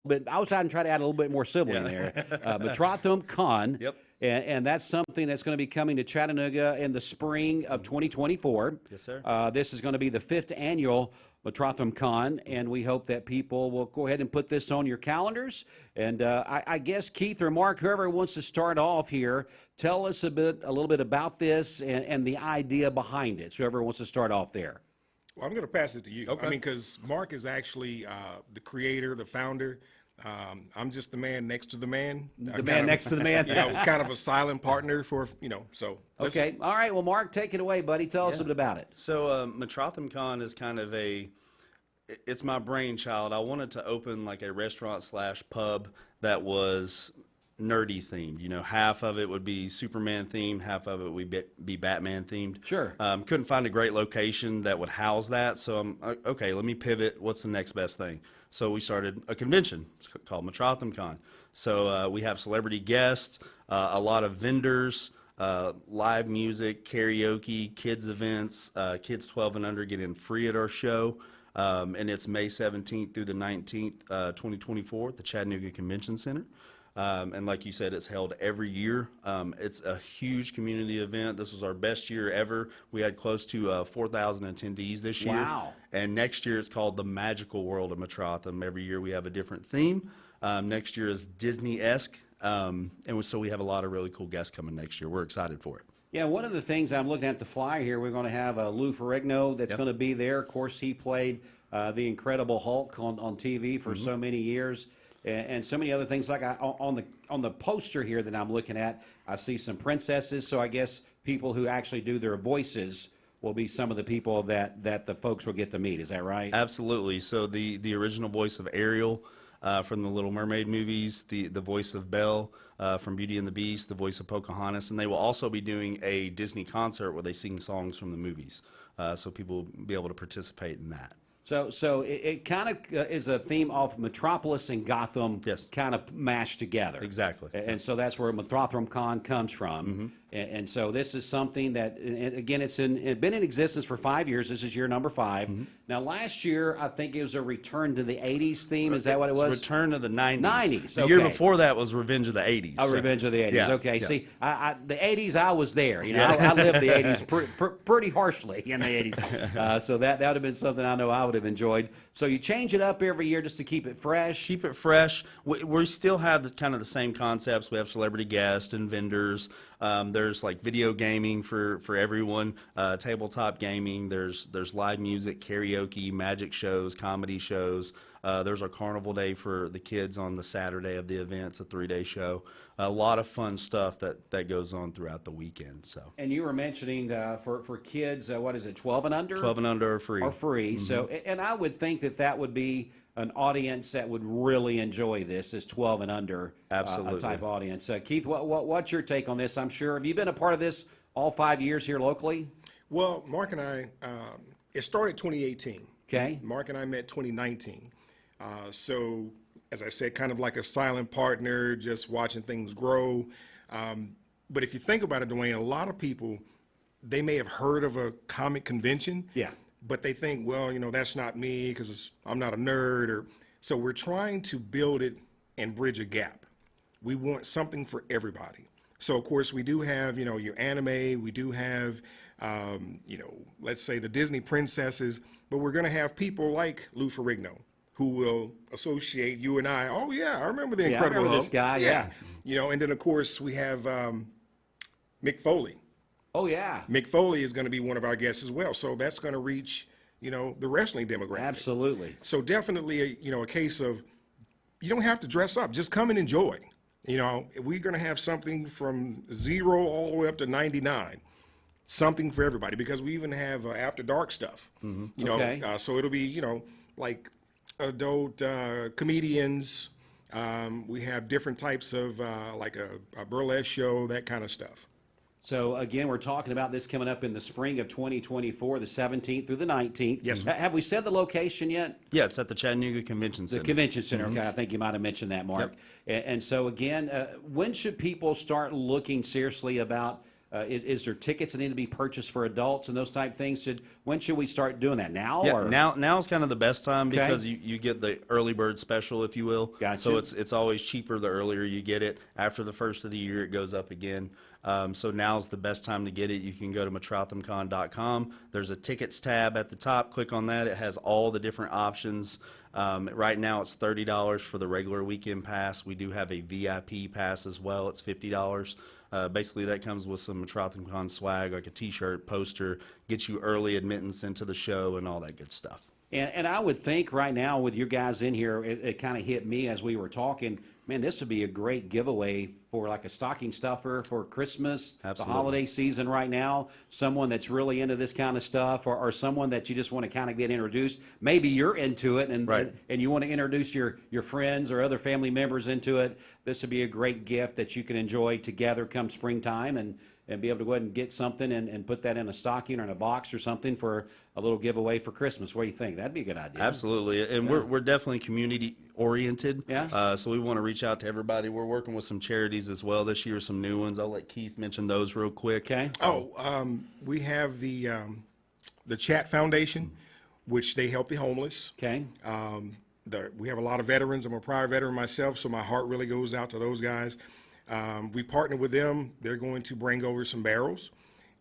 bit. I was trying to add a little bit more sibling there. Metrotham Con. Yep. And that's something that's going to be coming to Chattanooga in the spring of 2024. Yes, sir. This is going to be the 5th annual Metrotham Con, and we hope that people will go ahead and put this on your calendars. And I guess Keith or Mark, whoever wants to start off here, tell us a little bit about this and the idea behind it. So whoever wants to start off there. Well, I'm going to pass it to you. Okay. I mean, because Mark is actually the creator, the founder. I'm just the man next to the man. The man next to the man. Kind of a silent partner for, so. Okay. All right. Well, Mark, take it away, buddy. Tell us a bit about it. So Metrotham Con is kind of it's my brainchild. I wanted to open like a restaurant / pub that was nerdy themed. Half of it would be Superman themed, half of it would be Batman themed. Sure. Couldn't find a great location that would house that, so I'm okay. Let me pivot. What's the next best thing? So we started a convention called Metrotham Con. So we have celebrity guests, a lot of vendors, live music, karaoke, kids events. Kids 12 and under get in free at our show. And it's May 17th through the 19th, 2024 at the Chattanooga Convention Center. And like you said, it's held every year. It's a huge community event. This was our best year ever. We had close to 4,000 attendees this year. Wow. And next year it's called the Magical World of Metrotham. Every year we have a different theme. Next year is Disney-esque. So we have a lot of really cool guests coming next year. We're excited for it. Yeah, one of the things I'm looking at the flyer here, we're going to have Lou Ferrigno that's going to be there. Of course, he played the Incredible Hulk on TV for so many years, and so many other things. Like on the poster here that I'm looking at, I see some princesses. So I guess people who actually do their voices will be some of the people that the folks will get to meet. Is that right? Absolutely. So the original voice of Ariel from the Little Mermaid movies, the voice of Belle from Beauty and the Beast, the voice of Pocahontas, and they will also be doing a Disney concert where they sing songs from the movies, so people will be able to participate in that. So it kind of is a theme of Metropolis and Gotham kind of mashed together. Exactly. And so that's where Metrotham Con comes from. And so this is something that, and again, it's been in existence for 5 years. This is year number 5. Now, last year, I think it was a return to the 80s theme. Is that what it was? Return to the 90s. 90s, The year before that was Revenge of the 80s. Oh, Revenge of the 80s. Yeah, Okay. yeah. See, the 80s, I was there. I lived the 80s pretty harshly in the 80s. So that would have been something I know I would have enjoyed. So you change it up every year just to keep it fresh. Keep it fresh. We still have kind of the same concepts. We have celebrity guests and vendors. There's like video gaming for everyone, tabletop gaming. There's live music, karaoke, magic shows, comedy shows. There's our carnival day for the kids on the Saturday of the event. It's a 3-day show. A lot of fun stuff that goes on throughout the weekend. So. And you were mentioning for kids, what is it, 12 and under? 12 and under are free. Are free. So, and I would think that would be an audience that would really enjoy this 12 and under type audience. Keith, what's your take on this? I'm sure, have you been a part of this all 5 years here locally? Well, Mark and I, it started 2018. Okay. Mark and I met 2019. So, as I said, kind of like a silent partner, just watching things grow. But if you think about it, Dwayne, a lot of people, they may have heard of a comic convention. Yeah. But they think, well, that's not me because I'm not a nerd. So we're trying to build it and bridge a gap. We want something for everybody. So, of course, we do have, your anime. We do have, let's say the Disney princesses. But we're going to have people like Lou Ferrigno who will associate you and I. Oh, yeah, I remember the Incredible Hulk. This guy, yeah. And then, of course, we have Mick Foley. Oh, yeah. Mick Foley is going to be one of our guests as well. So that's going to reach, the wrestling demographic. Absolutely. So definitely, a case of you don't have to dress up. Just come and enjoy. We're going to have something from 0 all the way up to 99. Something for everybody because we even have after dark stuff. So it'll be, like adult comedians. We have different types of like a burlesque show, that kind of stuff. So, again, we're talking about this coming up in the spring of 2024, the 17th through the 19th. Yes. Have we said the location yet? Yeah, it's at the Chattanooga Convention Center. The Convention Center. Okay, I think you might have mentioned that, Mark. Yep. And so, again, when should people start looking seriously about Is there tickets that need to be purchased for adults and those type things? When should we start doing that? Now? Yeah, Or? now's kind of the best time Okay. because you get the early bird special, if you will. Gotcha. So it's always cheaper the earlier you get it. After the first of the year, it goes up again. So now's the best time to get it. You can go to MetrothamCon.com. There's a tickets tab at the top. Click on that. It has all the different options. Right now it's $30 for the regular weekend pass. We do have a VIP pass as well. It's $50. Basically, that comes with some Metrotham Con swag, like a T-shirt, poster, gets you early admittance into the show and all that good stuff. And I would think right now with you guys in here, it kind of hit me as we were talking, man, this would be a great giveaway for like a stocking stuffer for Christmas, Absolutely. the holiday season right now, someone that's really into this kind of stuff, or someone that you just want to kind of get introduced. Maybe you're into it and, Right. and you want to introduce your friends or other family members into it. This would be a great gift that you can enjoy together come springtime and be able to go ahead and get something and put that in a stocking or in a box or something for a little giveaway for Christmas. What do you think? That'd be a good idea. Absolutely, and we're definitely community oriented. Yes. So we want to reach out to everybody. We're working with some charities as well this year, some new ones. I'll let Keith mention those real quick. Okay. We have the Chat Foundation, which they help the homeless. Okay. We have a lot of veterans. I'm a prior veteran myself, so my heart really goes out to those guys. We partner with them. They're going to bring over some barrels.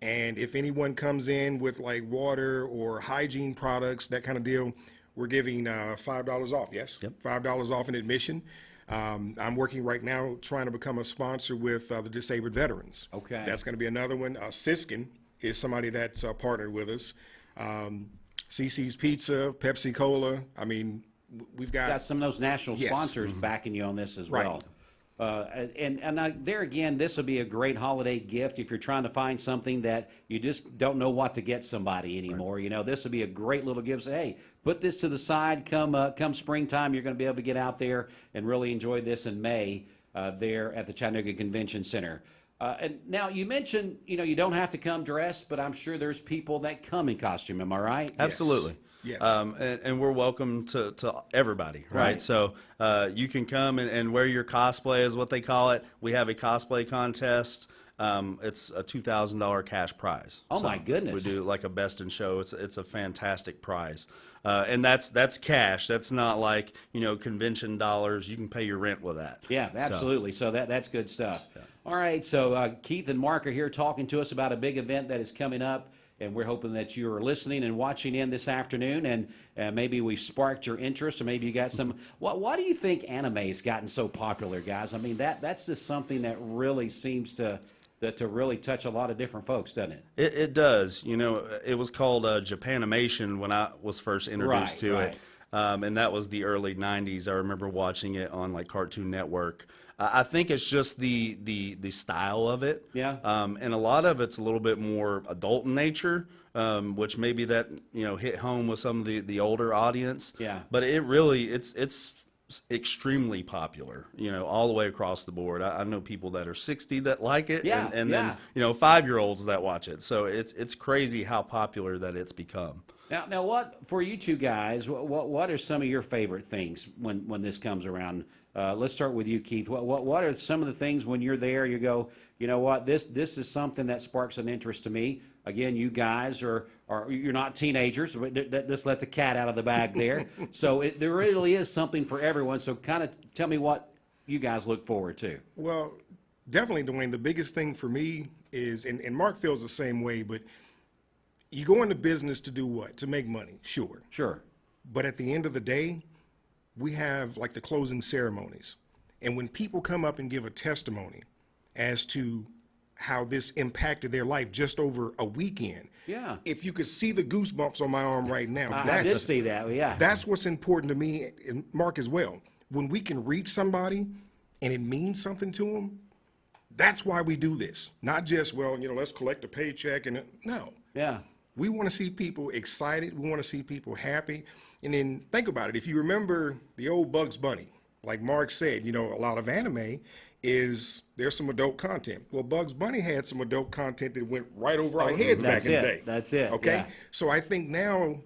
And if anyone comes in with like water or hygiene products, that kind of deal, we're giving $5 off, yes? Yep. $5 off in admission. I'm working right now trying to become a sponsor with the disabled veterans. Okay. That's going to be another one. Siskin is somebody that's partnered with us. CC's Pizza, Pepsi Cola. I mean, we've Got some of those national Yes. sponsors backing you on this as Right. well. There again, this would be a great holiday gift if you're trying to find something that you just don't know what to get somebody anymore. Right. You know, this would be a great little gift. Say, hey, put this to the side. Come springtime, you're going to be able to get out there and really enjoy this in May there at the Chattanooga Convention Center. And now you mentioned, you don't have to come dressed, but I'm sure there's people that come in costume. Am I right? Absolutely. Yes. And we're welcome to everybody, right? Right. So you can come and wear your cosplay, is what they call it. We have a cosplay contest. It's a $2,000 cash prize. Oh, my goodness. We do like a best in show. It's a fantastic prize. And that's cash. That's not like, convention dollars. You can pay your rent with that. Yeah, absolutely. So that's good stuff. Yeah. All right, so Keith and Mark are here talking to us about a big event that is coming up, and we're hoping that you're listening and watching in this afternoon, and maybe we've sparked your interest, or maybe you got some. Why do you think anime's gotten so popular, guys? I mean, that's just something that really seems to really touch a lot of different folks, doesn't it? It does. It was called Japanimation when I was first introduced to it. And that was the early 90s. I remember watching it on like Cartoon Network. I think it's just the style of it. Yeah. And a lot of it's a little bit more adult in nature, which maybe that, hit home with some of the older audience. Yeah. But it really, it's extremely popular, all the way across the board. I know people that are 60 that like it, Yeah, and yeah. then 5-year-olds that watch it. So it's crazy how popular that it's become. Now, what for you two guys? What are some of your favorite things when this comes around? Let's start with you, Keith. What are some of the things when you're there? You go, you know what? This is something that sparks an interest to me. Again, you guys are you're not teenagers. Just let the cat out of the bag there. So there really is something for everyone. So kind of tell me what you guys look forward to. Well, definitely, Dwayne, the biggest thing for me is, and Mark feels the same way, but you go into business to do what? To make money, sure. Sure. But at the end of the day, we have like the closing ceremonies. And when people come up and give a testimony as to how this impacted their life just over a weekend. Yeah. If you could see the goosebumps on my arm right now, I did see that, yeah. That's what's important to me, and Mark as well. When we can reach somebody and it means something to them, that's why we do this. Not just, let's collect a paycheck and no. Yeah. We want to see people excited. We want to see people happy. And then think about it. If you remember the old Bugs Bunny, like Mark said, a lot of anime there's some adult content. Well, Bugs Bunny had some adult content that went right over our heads back in the day. That's it. Okay? Yeah. So I think now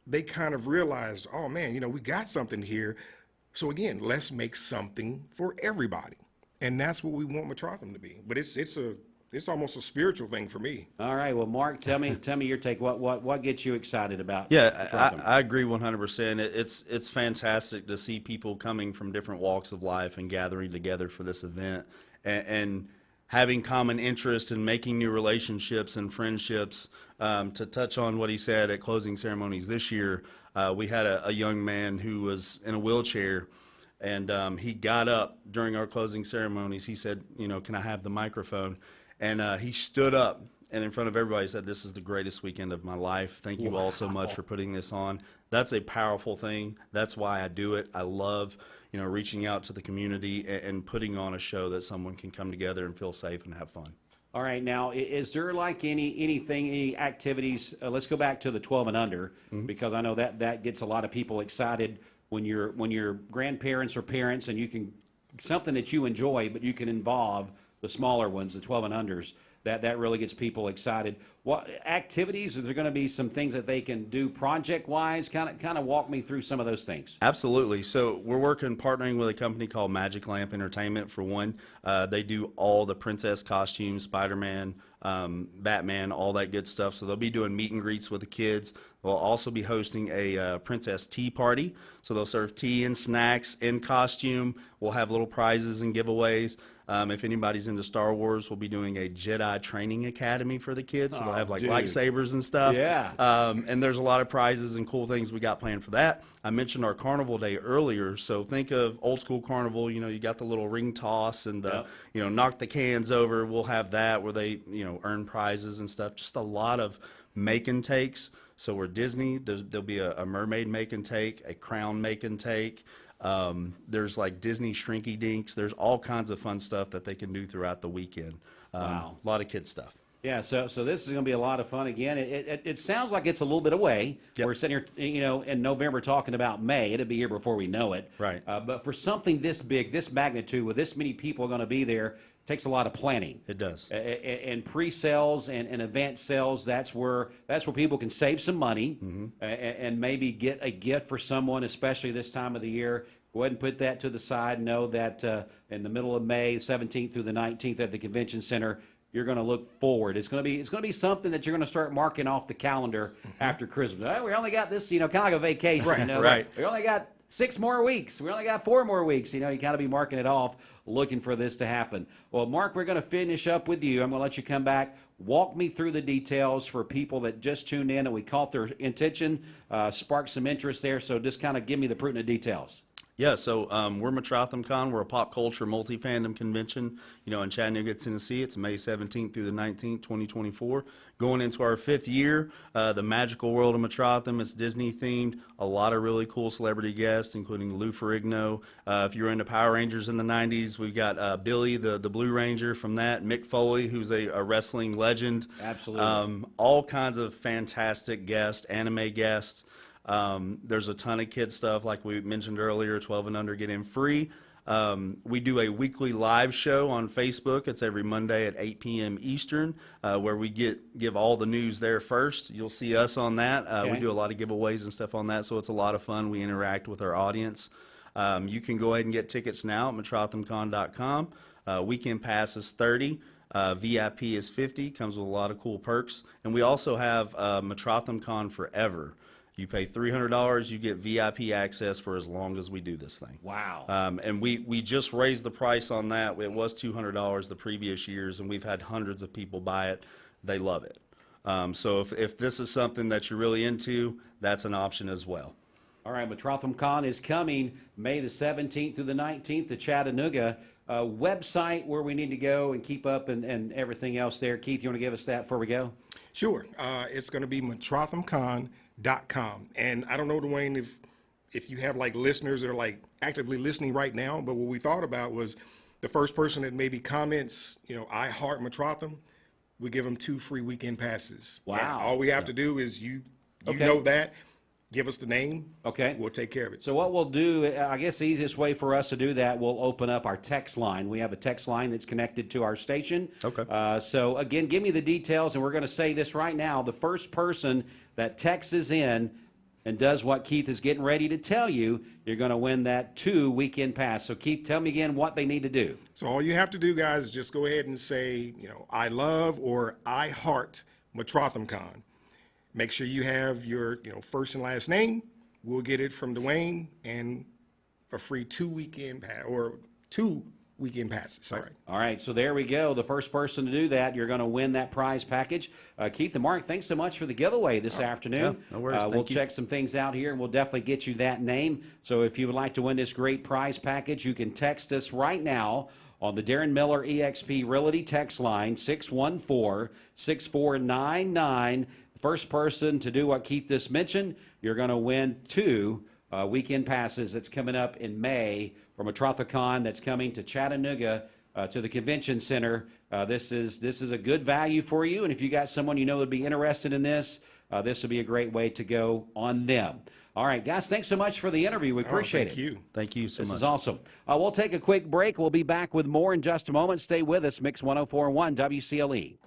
they kind of realized, oh man, we got something here. So again, let's make something for everybody. And that's what we want Metrotham to be. But it's a it's almost a spiritual thing for me. All right. Well, Mark, tell me your take. What gets you excited about? Yeah, Metrotham? I agree 100%. It's fantastic to see people coming from different walks of life and gathering together for this event and having common interest and making new relationships and friendships. To touch on what he said at closing ceremonies this year, we had a young man who was in a wheelchair, and he got up during our closing ceremonies. He said, can I have the microphone? And he stood up and in front of everybody said, "This is the greatest weekend of my life. Thank you all so much for putting this on." That's a powerful thing. That's why I do it. I love, reaching out to the community and putting on a show that someone can come together and feel safe and have fun. All right. Now, is there like any activities? Let's go back to the 12 and under, because I know that gets a lot of people excited when your grandparents or parents, and you can something that you enjoy, but you can involve the smaller ones, the 12 and unders. That really gets people excited. What activities? Are there going to be some things that they can do project-wise? Kind of walk me through some of those things. Absolutely. So we're partnering with a company called Magic Lamp Entertainment for one. They do all the princess costumes, Spider-Man, Batman, all that good stuff. So they'll be doing meet and greets with the kids. They'll also be hosting a princess tea party. So they'll serve tea and snacks in costume. We'll have little prizes and giveaways. If anybody's into Star Wars, we'll be doing a Jedi training academy for the kids. So they'll have like lightsabers and stuff. Yeah. And there's a lot of prizes and cool things we got planned for that. I mentioned our carnival day earlier. So think of old school carnival. You got the little ring toss and the, knock the cans over. We'll have that where they, earn prizes and stuff. Just a lot of make and takes. So we're Disney. There'll be a mermaid make and take, a crown make and take. There's like Disney Shrinky Dinks. There's all kinds of fun stuff that they can do throughout the weekend. Wow. A lot of kid stuff. Yeah, so this is going to be a lot of fun. Again, it sounds like it's a little bit away. Yep. We're sitting here, in November talking about May. It'll be here before we know it. Right. But for something this big, this magnitude, with this many people going to be there, takes a lot of planning. It does. And pre-sales and advanced sales, that's where people can save some money and maybe get a gift for someone, especially this time of the year. Go ahead and put that to the side. Know that in the middle of May, 17th through the 19th at the Convention Center, you're going to look forward. It's going to be something that you're going to start marking off the calendar after Christmas. Oh, we only got this, kind of like a vacation. Right. We only got 6 more weeks. We only got 4 more weeks. You kind of be marking it off, looking for this to happen. Well, Mark, we're going to finish up with you. I'm going to let you come back. Walk me through the details for people that just tuned in and we caught their intention, sparked some interest there. So just kind of give me the pertinent details. Yeah, so we're Metrotham Con. We're a pop culture multi-fandom convention, in Chattanooga, Tennessee. It's May 17th through the 19th, 2024. Going into our 5th year, the magical world of Metrotham. It's Disney-themed. A lot of really cool celebrity guests, including Lou Ferrigno. If you're into Power Rangers in the 90s, we've got Billy, the Blue Ranger from that. Mick Foley, who's a wrestling legend. Absolutely. All kinds of fantastic guests, anime guests. There's a ton of kid stuff, like we mentioned earlier, 12 and under get in free. We do a weekly live show on Facebook. It's every Monday at 8 p.m. Eastern, where we give all the news there first. You'll see us on that. Okay. We do a lot of giveaways and stuff on that, so it's a lot of fun. We interact with our audience. You can go ahead and get tickets now at metrothamcon.com. Weekend pass is $30. VIP is $50. Comes with a lot of cool perks. And we also have Metrotham Con Forever. You pay $300, you get VIP access for as long as we do this thing. Wow. And we just raised the price on that. It was $200 the previous years, and we've had hundreds of people buy it. They love it. So if this is something that you're really into, that's an option as well. All right, Metrotham Con is coming May the 17th through the 19th to Chattanooga. Website where we need to go and keep up and everything else there. Keith, you want to give us that before we go? Sure. It's going to be MetrothamCon.com. And I don't know, Dwayne, if you have like listeners that are like actively listening right now, but what we thought about was the first person that maybe comments, I heart Metrotham, we give them 2 free weekend passes. Wow. And all we have to do is you Okay. know that. Give us the name. Okay. We'll take care of it. So what we'll do, I guess the easiest way for us to do that, we'll open up our text line. We have a text line that's connected to our station. Okay. So again, give me the details, and we're going to say this right now. The first person that texts in and does what Keith is getting ready to tell you, you're going to win that 2 weekend pass. So, Keith, tell me again what they need to do. So all you have to do, guys, is just go ahead and say, I love or I heart Metrotham Con. Make sure you have your, first and last name. We'll get it from Dwayne and a free 2 weekend pass or 2 weekend passes. Sorry. All right, so there we go. The first person to do that, you're going to win that prize package. Keith and Mark, thanks so much for the giveaway this afternoon. Yeah, no worries. We'll Thank you. check some things out here, and we'll definitely get you that name. So if you would like to win this great prize package, you can text us right now on the Darren Miller eXp Realty text line, 614-6499. The first person to do what Keith just mentioned, you're going to win 2 weekend passes that's coming up in May from Metrotham Con that's coming to Chattanooga to the convention center. This is a good value for you, and if you got someone you know would be interested in this, this would be a great way to go on them. All right, guys, thanks so much for the interview. We appreciate it. Thank you. Thank you so much. This is awesome. We'll take a quick break. We'll be back with more in just a moment. Stay with us, Mix 104.1 WCLE.